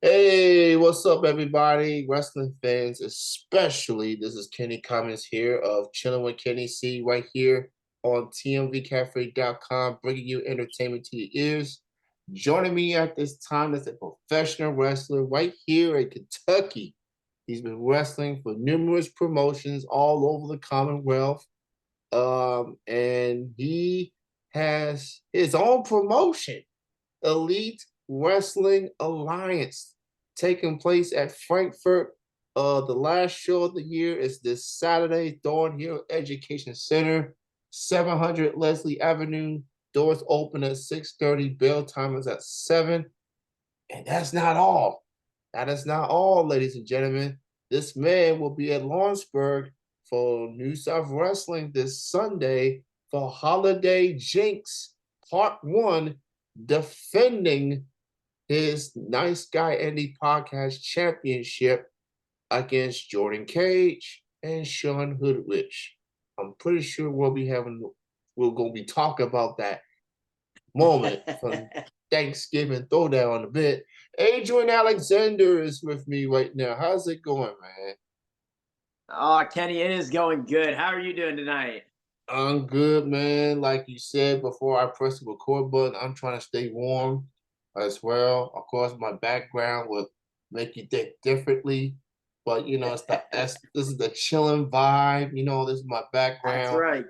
Hey, what's up, everybody? Wrestling fans, especially. This is Kenny Cummins here of Chilling with Kenny C right here on TMVCafe.com, bringing you entertainment to your ears. Joining me at this time is a professional wrestler right here in Kentucky. He's been wrestling for numerous promotions all over the Commonwealth. And he has his own promotion. Elite Wrestling Alliance taking place at Frankfurt. The last show of the year is this Saturday, Thornhill Education Center, 700 Leslie Avenue. Doors open at 6:30. Bell time is at 7. And that's not all. That is not all, ladies and gentlemen. This man will be at Lawrenceburg for New South Wrestling this Sunday for Holiday Jinx Part 1, defending his Nice Guy Andy Podcast Championship against Jordan Cage and Sean Hoodwich. I'm pretty sure we're going to be talking about that moment from Thanksgiving Throwdown a bit. Adrian Alexander is with me right now. How's it going, man? Oh, Kenny, it is going good. How are you doing tonight? I'm good, man. Like you said before I press the record button, I'm trying to stay warm as well. Of course, my background would make you think differently, but this is the chilling vibe. This is my That's background. right.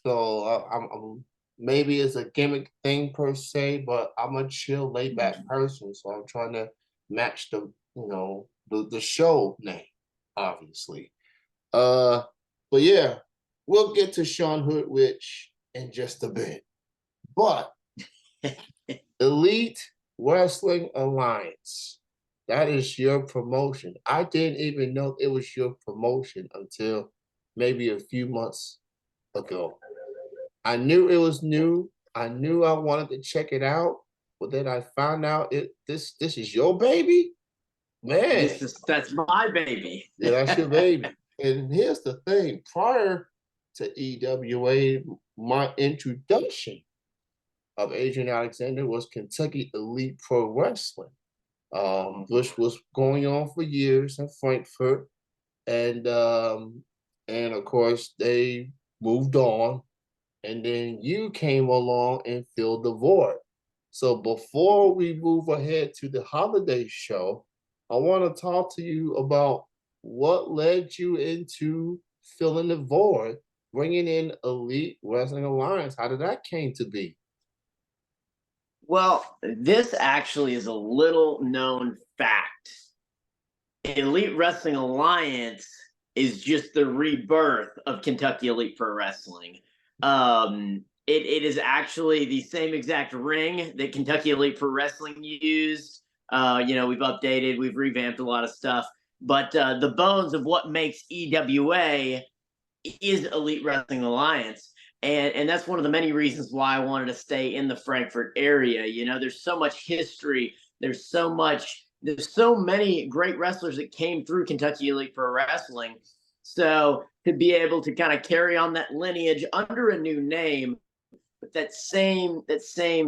So I'm maybe it's a gimmick thing per se, but I'm a chill, laid back person. So I'm trying to match the show name, obviously. Uh, but yeah, we'll get to Sean Hoodwich in just a bit. But Elite Wrestling Alliance, that is your promotion. I didn't even know it was your promotion until maybe a few months ago. I knew it was new. I knew I wanted to check it out, but then I found out this is your baby, man. That's my baby. Yeah, that's your baby. And here's the thing: prior to EWA, my introduction of Adrian Alexander was Kentucky Elite Pro Wrestling, which was going on for years in Frankfurt, and of course they moved on, and then you came along and filled the void. So before we move ahead to the holiday show, I want to talk to you about what led you into filling the void, bringing in Elite Wrestling Alliance. How did that came to be? Well, this actually is a little known fact. Elite Wrestling Alliance is just the rebirth of Kentucky Elite Pro Wrestling. It is actually the same exact ring that Kentucky Elite Pro Wrestling used. We've updated, we've revamped a lot of stuff, but the bones of what makes EWA is Elite Wrestling Alliance. And that's one of the many reasons why I wanted to stay in the Frankfurt area. There's so much history. There's so many great wrestlers that came through Kentucky Elite Pro Wrestling. So to be able to kind of carry on that lineage under a new name, but that same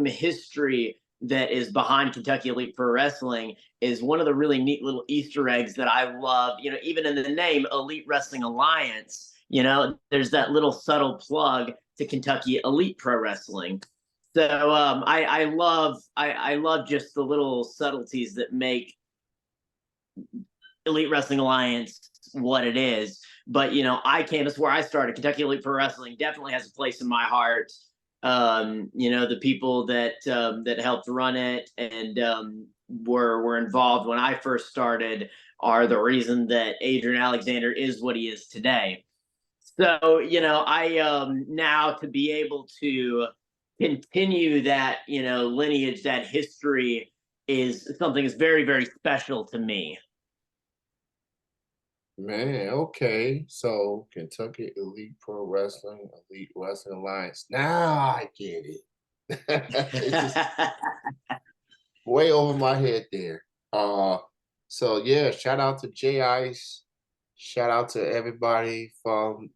history that is behind Kentucky Elite Pro Wrestling is one of the really neat little Easter eggs that I love. Even in the name Elite Wrestling Alliance, there's that little subtle plug to Kentucky Elite Pro Wrestling. So I love just the little subtleties that make Elite Wrestling Alliance what it is. But that's where I started. Kentucky Elite Pro Wrestling definitely has a place in my heart. The people that helped run it and were involved when I first started are the reason that Adrian Alexander is what he is today. So I now to be able to continue that lineage, that history is something that's very, very special to me. Man, okay. So Kentucky Elite Pro Wrestling, Elite Wrestling Alliance. Now I get it. It's just way over my head there. So yeah, shout out to J Ice. Shout out to everybody from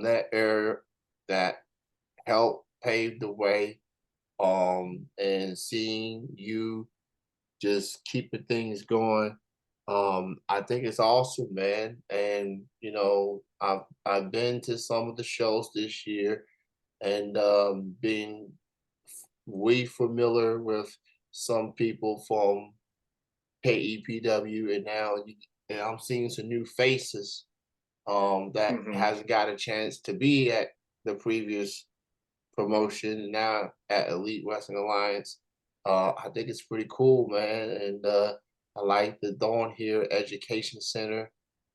that era that helped pave the way. And seeing you just keeping things going. I think it's awesome, man. And I've been to some of the shows this year, and being way familiar with some people from KEPW, and and I'm seeing some new faces that Mhm. hasn't got a chance to be at the previous promotion, and now at Elite Wrestling Alliance. I think it's pretty cool, man, and I like the Dawn here Education Center.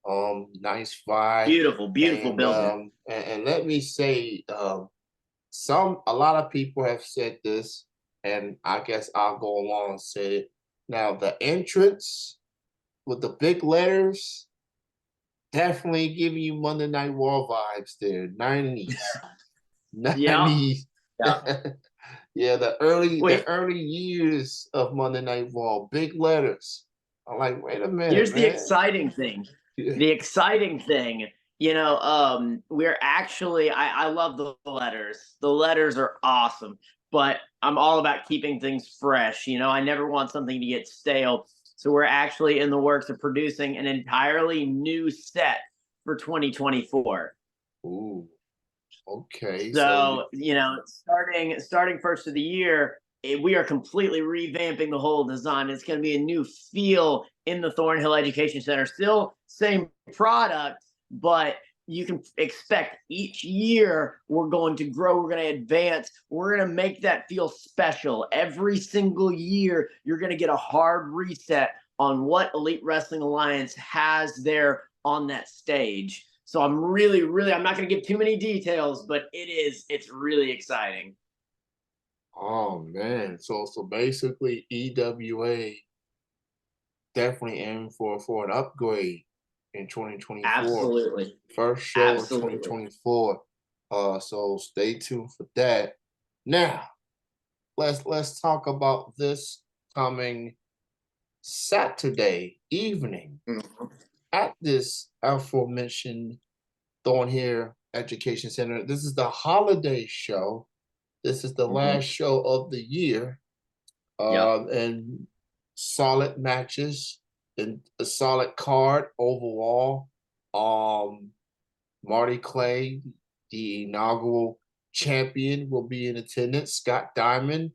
Nice vibe, Beautiful, beautiful and building. let me say, a lot of people have said this, and I guess I'll go along and say it. Now, the entrance with the big letters definitely giving you Monday Night War vibes there. 90s. Yeah, 90s. yeah. Yeah, the Wait, early years of Monday Night Raw, big letters. I'm like, wait a minute, here's the man. exciting thing. Yeah. The exciting thing, we're actually I love the letters. The letters are awesome, but I'm all about keeping things fresh. I never want something to get stale. So we're actually in the works of producing an entirely new set for 2024. Ooh, okay. So you So, starting first of the year, we are completely revamping the whole design. It's going to be a new feel in the Thornhill Education Center. Still same product, but you can expect each year we're going to grow, we're going to advance, we're going to make that feel special. Every single year, you're going to get a hard reset on what Elite Wrestling Alliance has there on that stage. So I'm really, really, I'm not going to give too many details, but it's really exciting. oh man. So basically EWA definitely aiming for an upgrade in 2024. Absolutely. First show in Absolutely. 2024. So stay tuned for that. Now, let's talk about this coming Saturday evening Mhm. at this aforementioned Thornhill Education Center. This is the holiday show. This is the last Mhm. show of the year, Yep. and solid matches and a solid card overall. Um, Marty Clay, the inaugural champion, will be in attendance. Scott Diamond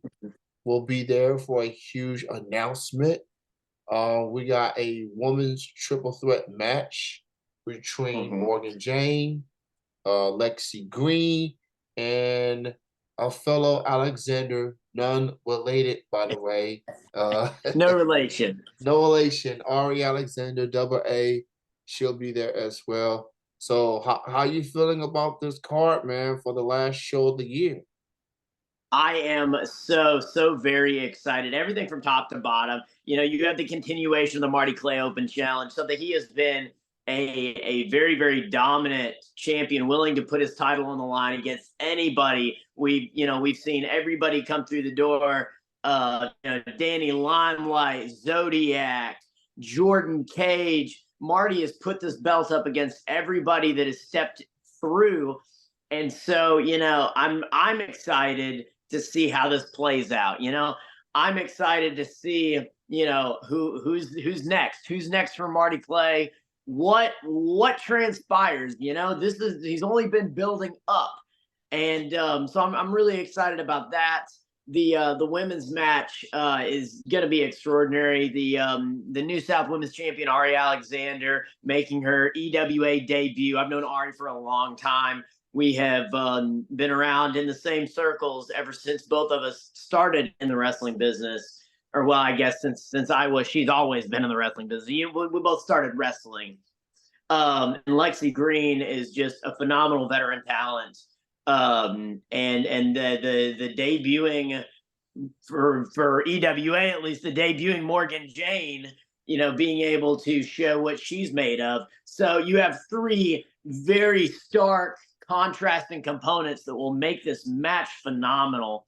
will be there for a huge announcement. We got a women's triple threat match between Mhm. Morgan Jane, Lexi Green, and a fellow Alexander, none related, by the way. No relation. No relation. Ari Alexander, double A, she'll be there as well. So, how you feeling about this card, man, for the last show of the year? I am so, so very excited. Everything from top to bottom. You have the continuation of the Marty Clay Open Challenge, so that he has been a very, very dominant champion, willing to put his title on the line against anybody. We've seen everybody come through the door. Danny Limelight, Zodiac, Jordan Cage. Marty has put this belt up against everybody that has stepped through, and so I'm excited to see how this plays out. I'm excited to see who's next. Who's next for Marty Clay? What transpires? This is he's only been building up, and so I'm really excited about that. The women's match is going to be extraordinary. The New South Women's Champion Ari Alexander making her EWA debut. I've known Ari for a long time. We have been around in the same circles ever since both of us started in the wrestling business. Or well, I guess since she's always been in the wrestling business. We both started wrestling. And Lexi Green is just a phenomenal veteran talent. And the debuting for EWA, at least the debuting Morgan Jane, being able to show what she's made of. So you have three very stark, contrasting components that will make this match phenomenal.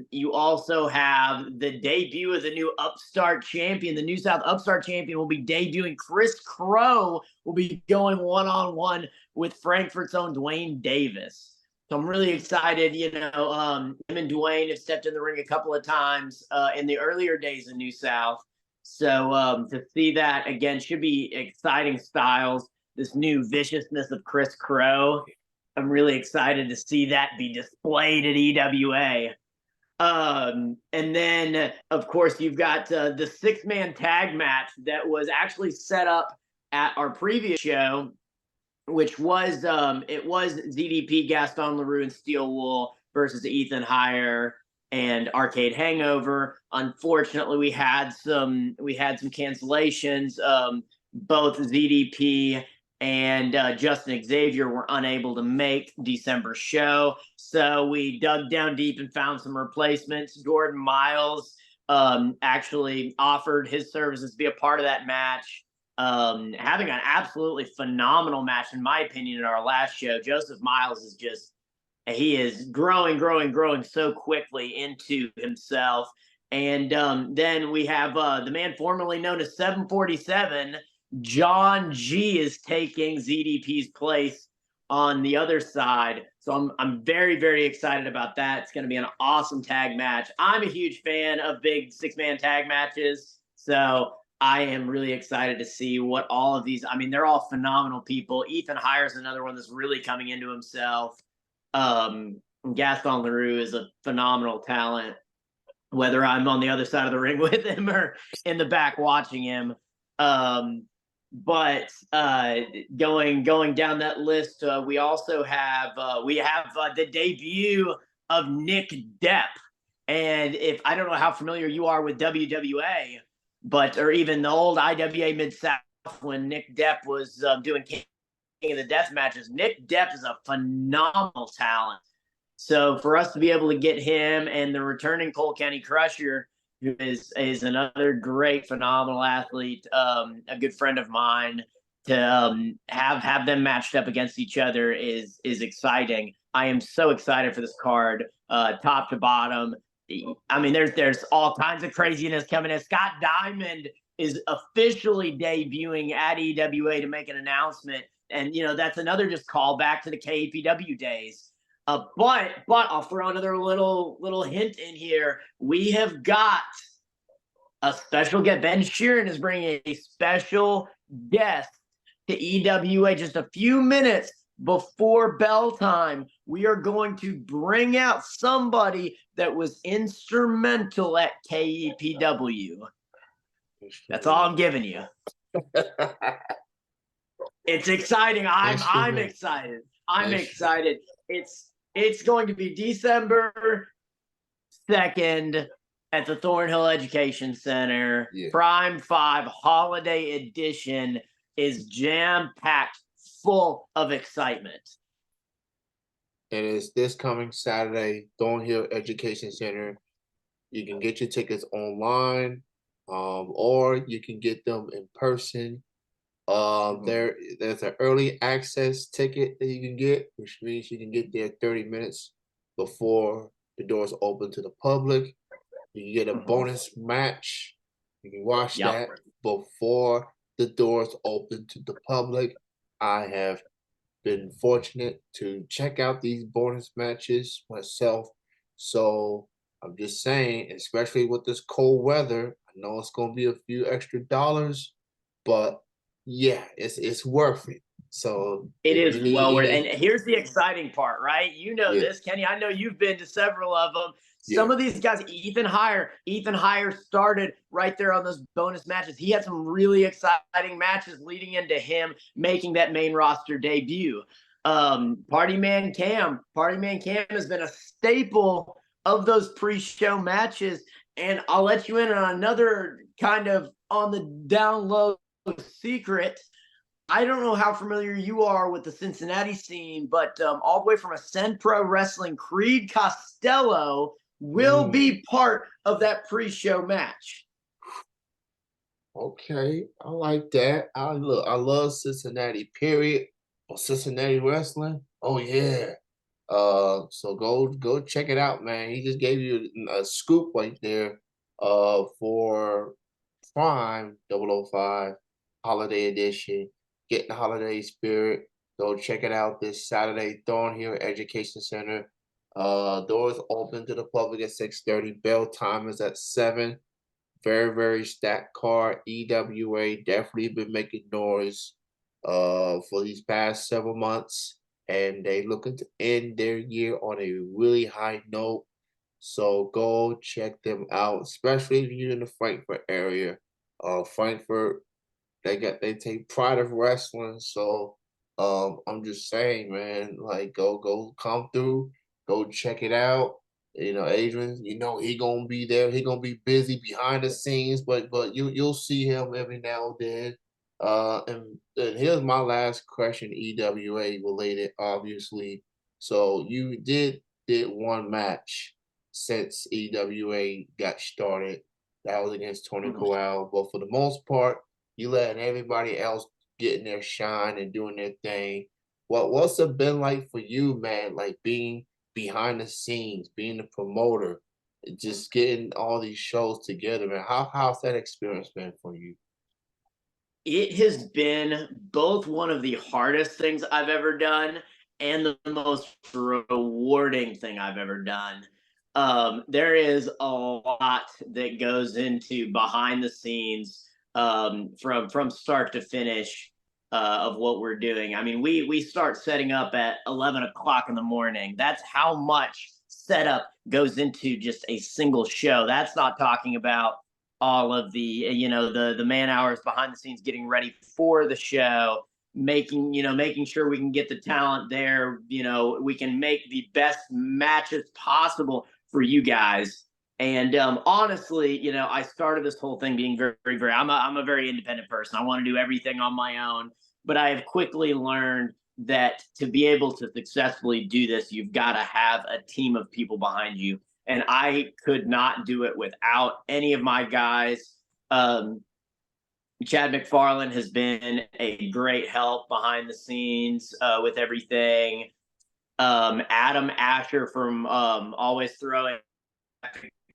You also have the debut of the new upstart champion. The New South upstart champion will be debuting. Chris Crow will be going one-on-one with Frankfurt's own Dwayne Davis. So I'm really excited. Him and Dwayne have stepped in the ring a couple of times in the earlier days of New South. So to see that again should be exciting styles. This new viciousness of Chris Crow. I'm really excited to see that be displayed at EWA. And then, of course, you've got the 6-man tag match that was actually set up at our previous show, which was it was ZDP, Gaston LaRue, and Steel Wool versus Ethan Heyer and Arcade Hangover. Unfortunately, we had some cancellations. Both ZDP and Justin Xavier were unable to make December's show, so we dug down deep and found some replacements. Gordon Miles actually offered his services to be a part of that match, having an absolutely phenomenal match, in my opinion, in our last show. Joseph Miles is just, he is growing so quickly into himself. And then we have the man formerly known as 747, John G, is taking ZDP's place on the other side. So I'm very excited about that. It's going to be an awesome tag match. I'm a huge fan of big 6-man tag matches. So I am really excited to see what all of these. I mean, they're all phenomenal people. Ethan Heyer's another one that's really coming into himself. Gaston LaRue is a phenomenal talent, whether I'm on the other side of the ring with him or in the back watching him. But going down that list, we also have the debut of Nick Depp. And if I don't know how familiar you are with WWA, or even the old IWA Mid South when Nick Depp was doing King of the Death matches, Nick Depp is a phenomenal talent. So for us to be able to get him and the returning Cole County Crusher, who is another great, phenomenal athlete, a good friend of mine, to have them matched up against each other is exciting. I am so excited for this card, top to bottom. I mean, there's all kinds of craziness coming in. Scott Diamond is officially debuting at EWA to make an announcement, and that's another just call back to the KPW days. But I'll throw another little hint in here. We have got a special guest. Ben Sheeran is bringing a special guest to EWA just a few minutes before bell time. We are going to bring out somebody that was instrumental at KEPW. That's all I'm giving you. It's exciting. I'm excited. I'm excited. It's going to be December 2nd at the Thornhill Education Center. Yeah. Prime 5 Holiday Edition is jam-packed, full of excitement. And it's this coming Saturday, Thornhill Education Center. You can get your tickets online, or you can get them in person. There's an early access ticket that you can get, which means you can get there 30 minutes before the doors open to the public. You can get a bonus match. You can watch that before the doors open to the public. I have been fortunate to check out these bonus matches myself. So I'm just saying, especially with this cold weather, I know it's going to be a few extra dollars, but yeah, it's worth it. So it is well worth it. And here's the exciting part, right? This, Kenny. I know you've been to several of them. Some of these guys, Ethan Heyer started right there on those bonus matches. He had some really exciting matches leading into him making that main roster debut. Party Man Cam has been a staple of those pre-show matches. And I'll let you in on another kind of on the down low secret. I don't know how familiar you are with the Cincinnati scene, but all the way from Ascend Pro Wrestling, Creed Costello will be part of that pre-show match. Okay, I like that. I love Cincinnati, period. Or Cincinnati wrestling. Oh yeah. So go check it out, man. He just gave you a scoop right there for Prime 005 Holiday Edition. Get the holiday spirit. Go check it out this Saturday. Thorn Hill Education Center. Doors open to the public at 6:30. Bell time is at 7. Very, very stacked card. EWA definitely been making noise for these past several months. And they looking to end their year on a really high note. So go check them out, especially if you're in the Frankfurt area. Frankfurt, they take pride of wrestling. So I'm just saying, man, like go come through, go check it out. Adrian, he gonna be there. He gonna be busy behind the scenes, but you'll see him every now and then. And here's my last question, EWA related, obviously. So you did one match since EWA got started. That was against Tony Mhm. Corral, but for the most part, you letting everybody else getting their shine and doing their thing. What's it been like for you, man? Like being behind the scenes, being the promoter, just getting all these shows together, man. How's that experience been for you? It has been both one of the hardest things I've ever done and the most rewarding thing I've ever done. There is a lot that goes into behind the scenes, from start to finish, of what we're doing. I mean, we start setting up at 11 o'clock in the morning. That's how much setup goes into just a single show. That's not talking about all of the the man hours behind the scenes getting ready for the show, making sure we can get the talent there, we can make the best matches possible for you guys. And honestly, I started this whole thing being very, very, very, I'm a very independent person. I want to do everything on my own, but I have quickly learned that to be able to successfully do this, you've got to have a team of people behind you, and I could not do it without any of my guys. Um, Chad McFarland has been a great help behind the scenes, with everything. Adam Asher from Always Throwing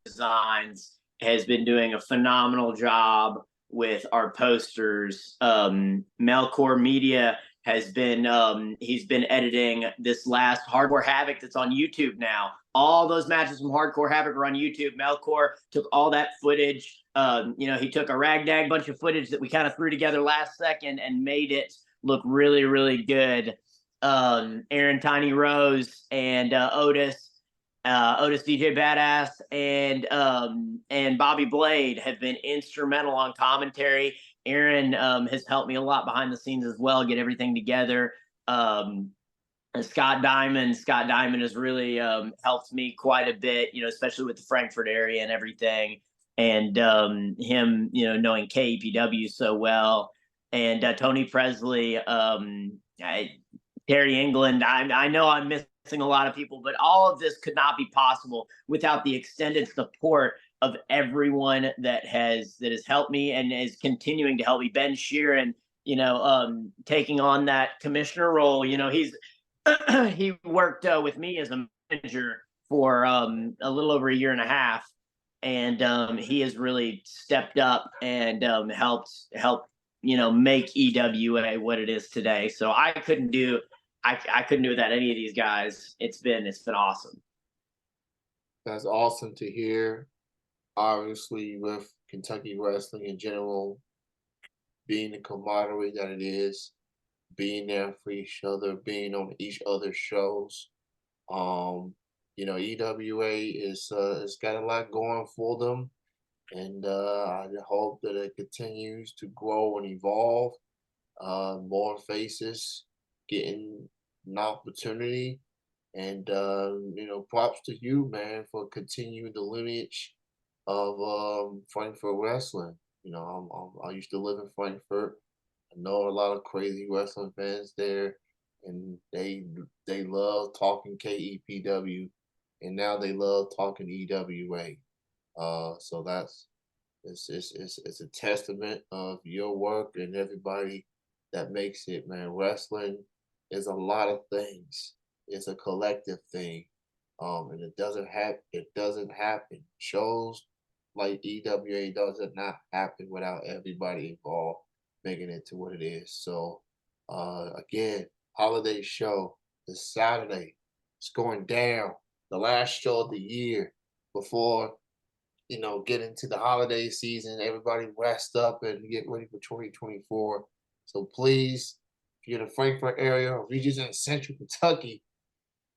Designs has been doing a phenomenal job with our posters. Melcor Media has been he's been editing this last Hardcore Havoc that's on YouTube now. All those matches from Hardcore Havoc are on YouTube. Melcor took all that footage. He took a ragtag bunch of footage that we kind of threw together last second and made it look really, really good. Aaron Tiny Rose and Otis DJ Badass and Bobby Blade have been instrumental on commentary. Aaron has helped me a lot behind the scenes as well, get everything together. And Scott Diamond has really helped me quite a bit, especially with the Frankfurt area and everything. And him, knowing KEPW so well, and Tony Presley, Terry England. I know I'm missing a lot of people, but all of this could not be possible without the extended support of everyone that has helped me and is continuing to help me. Ben Sheeran, taking on that commissioner role. He worked with me as a manager for a little over a year and a half, and he has really stepped up and helped make EWA what it is today. So I couldn't do without any of these guys. It's been awesome. That's awesome to hear. Obviously, with Kentucky wrestling in general, being the camaraderie that it is, being there for each other, being on each other's shows. EWA it's got a lot going for them, and I hope that it continues to grow and evolve. More faces getting an opportunity, and props to you, man, for continuing the lineage of Frankfurt wrestling. I used to live in Frankfurt. I know a lot of crazy wrestling fans there, and they love talking KEPW, and now they love talking EWA. So it's a testament of your work and everybody that makes it, man. Wrestling is a lot of things. It's a collective thing. And it doesn't happen. Shows like EWA doesn't not happen without everybody involved making it to what it is. So again, holiday show this Saturday. It's going down. The last show of the year before get into the holiday season. Everybody rest up and get ready for 2024. So please, if you're in the Frankfurt area or if you're just in central Kentucky,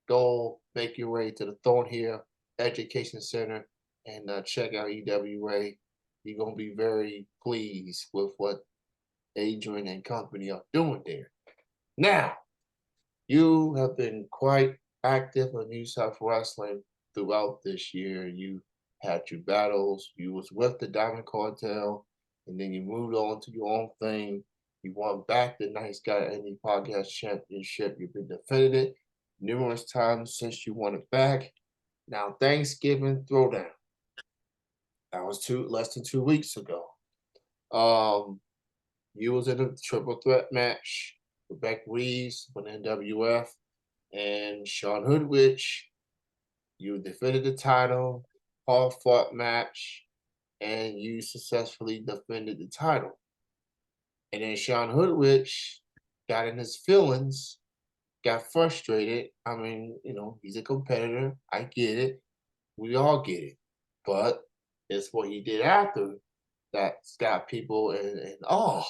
go make your way to the Thornhill Education Center and check out EWA. You're going to be very pleased with what Adrian and company are doing there. Now, you have been quite active in New South Wrestling throughout this year. You had your battles. You was with the Diamond Cartel, and then you moved on to your own thing. You won back the Nice Guy Indie Podcast Championship. You've been defended it numerous times since you won it back. Now, Thanksgiving Throwdown. That was less than 2 weeks ago. You was in a triple threat match with Beck Reeves with NWF and Sean Hoodwich. You defended the title, hard fought match, and you successfully defended the title. And then Sean Hoodwich got in his feelings, got frustrated. I mean, he's a competitor. I get it. We all get it. But it's what he did after that's got people in awe.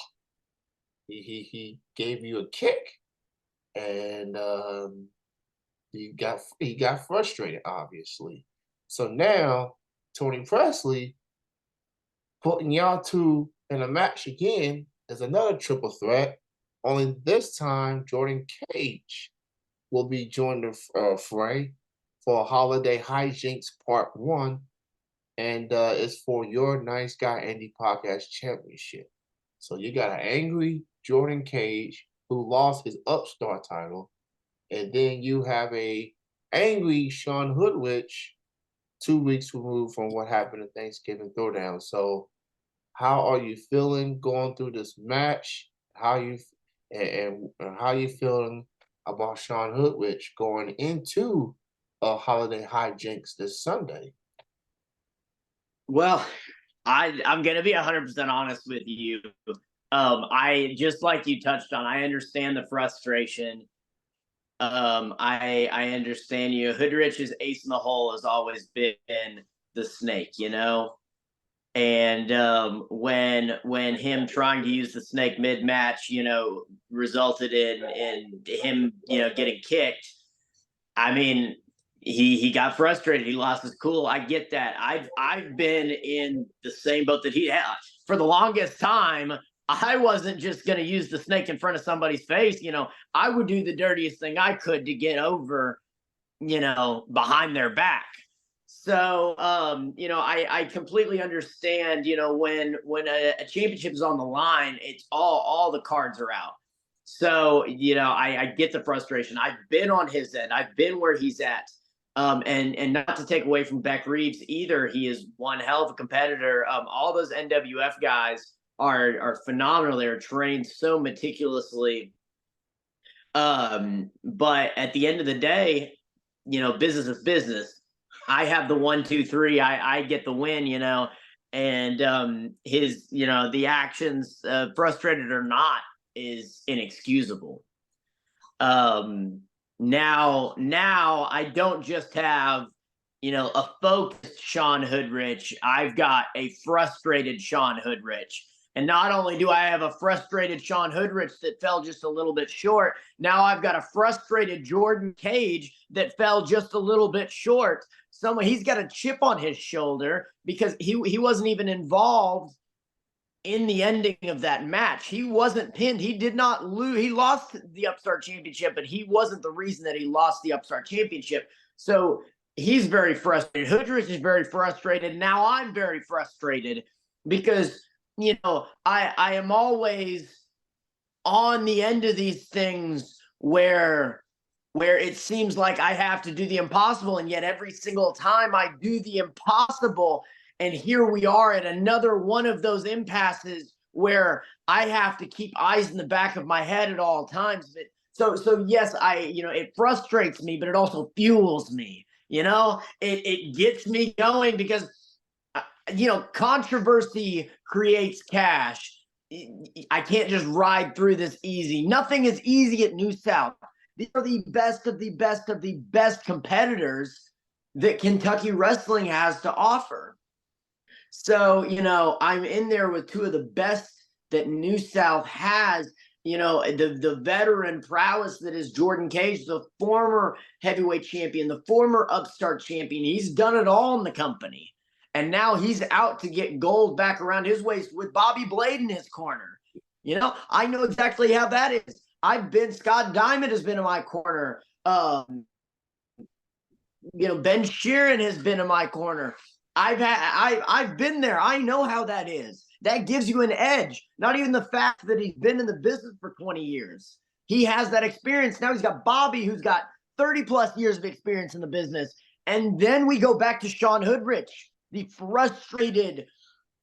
He gave you a kick, and he got frustrated, obviously. So now Tony Presley putting y'all two in a match again is another triple threat. Only this time Jordan Cage will be joining the fray for Holiday Hijinks Part 1, and it's for your Nice Guy Indie Podcast Championship. So you got an angry Jordan Cage who lost his Upstart title, and then you have a angry Sean Hoodwich 2 weeks removed from what happened at Thanksgiving Throwdown. So how are you feeling going through this match? How you feeling about Sean Hoodwich going into a Holiday Hijinks this Sunday? Well, I'm gonna be 100% honest with you. I just like you touched on. I understand the frustration. I understand you. Hoodrich's ace in the hole has always been the snake, and when him trying to use the snake mid match, resulted in him, getting kicked. I mean, he got frustrated. He lost his cool. I get that. I've been in the same boat that he had for the longest time. I wasn't just going to use the snake in front of somebody's face. I would do the dirtiest thing I could to get over, behind their back. So, I completely understand, when a championship is on the line, it's all the cards are out. So, I get the frustration. I've been on his end. I've been where he's at. And not to take away from Beck Reeves either. He is one hell of a competitor. All those NWF guys are phenomenal. They're trained so meticulously. But at the end of the day, business is business. I have the 1, 2, 3. I get the win, and his, the actions, frustrated or not, is inexcusable. Now I don't just have, a focused Sean Hoodrich. I've got a frustrated Sean Hoodrich. And not only do I have a frustrated Sean Hoodrich that fell just a little bit short, now I've got a frustrated Jordan Cage that fell just a little bit short. He's got a chip on his shoulder because he wasn't even involved in the ending of that match. He wasn't pinned. He did not lose. He lost the Upstart Championship, but he wasn't the reason that he lost the Upstart Championship. So he's very frustrated. Hoodrich is very frustrated. Now I'm very frustrated because, I am always on the end of these things where it seems like I have to do the impossible, and yet every single time I do the impossible, and here we are at another one of those impasses where I have to keep eyes in the back of my head at all times. So yes, it frustrates me, but it also fuels me. It gets me going because controversy creates cash. I can't just ride through this easy. Nothing is easy at New South. These are the best of the best of the best competitors that Kentucky wrestling has to offer. So, I'm in there with two of the best that New South has. The veteran prowess that is Jordan Cage, the former heavyweight champion, the former upstart champion. He's done it all in the company. And now he's out to get gold back around his waist with Bobby Blade in his corner. I know exactly how that is. Scott Diamond has been in my corner. Ben Sheeran has been in my corner. I've been there. I know how that is. That gives you an edge. Not even the fact that he's been in the business for 20 years. He has that experience. Now he's got Bobby, who's got 30 plus years of experience in the business. And then we go back to Sean Hoodrich, the frustrated,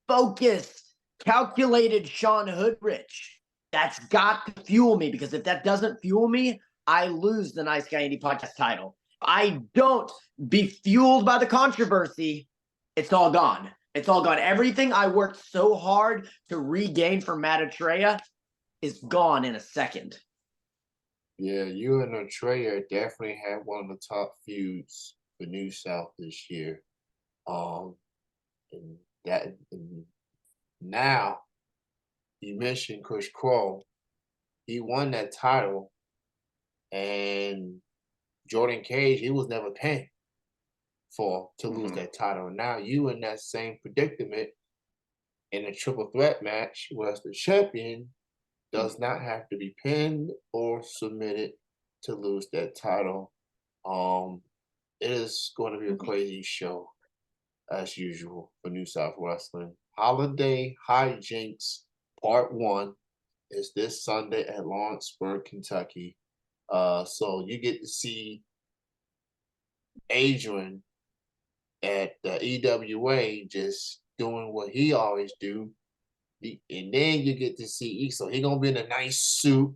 focused, calculated Sean Hoodrich. That's got to fuel me, because if that doesn't fuel me, I lose the Nice Guy Indie Podcast title. I don't be fueled by the controversy, it's all gone. It's all gone. Everything I worked so hard to regain from Matt Atreya is gone in a second. Yeah, you and Atreya definitely had one of the top feuds for New South this year. And now you mentioned Chris Crow. He won that title, and Jordan Cage, he was never paying to lose that title. Now you in that same predicament in a triple threat match, whereas the champion does not have to be pinned or submitted to lose that title. It is going to be a crazy show, as usual, for New South Wrestling. Holiday Hijinks Part 1 is this Sunday at Lawrenceburg, Kentucky. So you get to see Adrian at the EWA just doing what he always do. And then you get to see so he gonna be in a nice suit,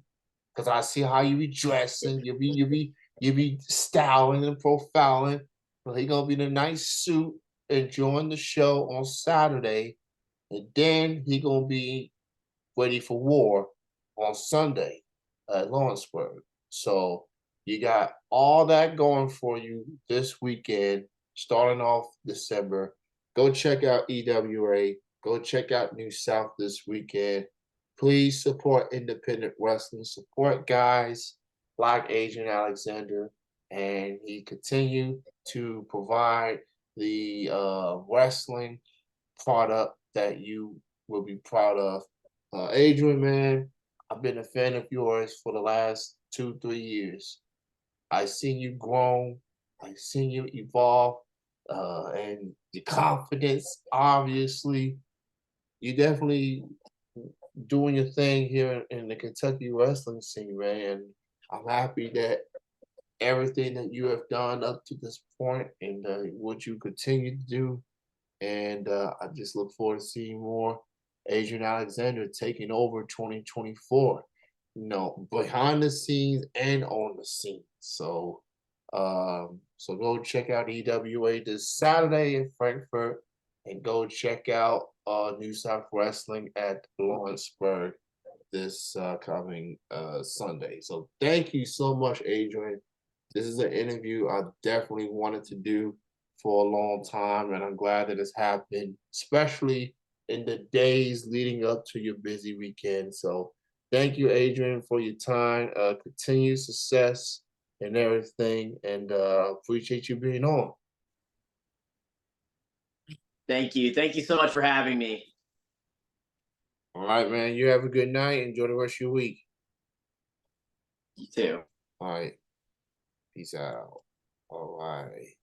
because I see how you be dressing. You be styling and profiling. But he gonna be in a nice suit enjoying the show on Saturday, and then he gonna be ready for war on Sunday at Lawrenceburg. So you got all that going for you this weekend, starting off December. Go check out EWA. Go check out New South this weekend. Please support independent wrestling. Support guys like Adrian Alexander, and he continue to provide the wrestling product that you will be proud of. Adrian, man, I've been a fan of yours for the last 2-3 years. I've seen you grow. I've seen you evolve, and your confidence, obviously. You definitely doing your thing here in the Kentucky wrestling scene, man. And I'm happy that everything that you have done up to this point and what you continue to do. And I just look forward to seeing more Adrian Alexander taking over 2024, behind the scenes and on the scene. So go check out EWA this Saturday in Frankfurt, and go check out New South Wrestling at Lawrenceburg this coming Sunday. So thank you so much, Adrian. This is an interview I definitely wanted to do for a long time, and I'm glad that it's happened, especially in the days leading up to your busy weekend. So thank you, Adrian, for your time. Continued success and everything, and appreciate you being on. Thank you. Thank you so much for having me. All right, man. You have a good night. Enjoy the rest of your week. You too. All right. Peace out. All right.